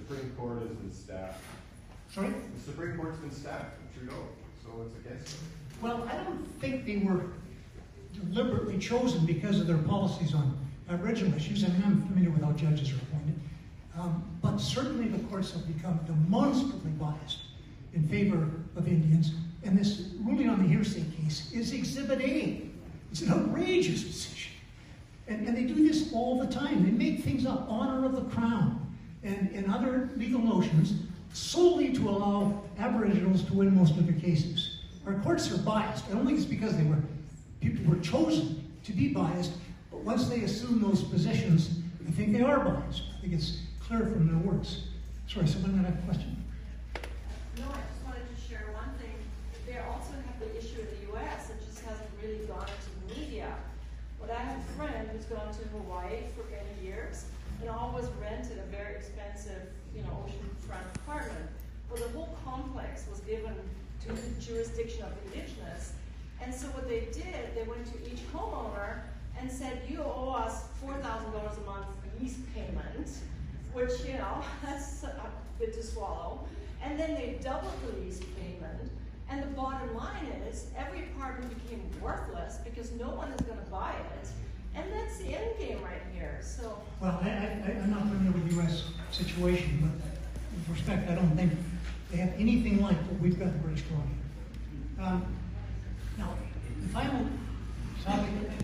Supreme Court has been stacked. Sorry? The Supreme Court's been stacked with Trudeau, so it's against him. Well, I don't think they were deliberately chosen because of their policies on Aboriginal issues. I mean, I'm familiar with how judges are appointed. But certainly the courts have become demonstrably biased in favor of Indians. And this ruling on the hearsay case is Exhibit A. It's an outrageous decision. And they do this all the time. They make things up, honor of the crown, and other legal notions, solely to allow Aboriginals to win most of their cases. Our courts are biased. I don't think it's because people were chosen to be biased, but once they assume those positions, I think they are biased. I think it's clear from their works. Sorry, someone had a question? No, I just wanted to share one thing. They also have the issue in the U.S. that just hasn't really gone into the media. But I have a friend who's gone to Hawaii for many years and always rented a very expensive, oceanfront apartment. Well, the whole complex was given to the jurisdiction of the Indigenous. And so what they did, they went to each homeowner and said, you owe us $4,000 a month lease payment, which, that's a bit to swallow. And then they doubled the lease payment. And the bottom line is, every apartment became worthless because no one is going to buy it. And that's the end game right here. So. Well, I'm not familiar with the U.S. situation, but with respect, I don't think they have anything like what we've got in British Columbia. Now, the final topic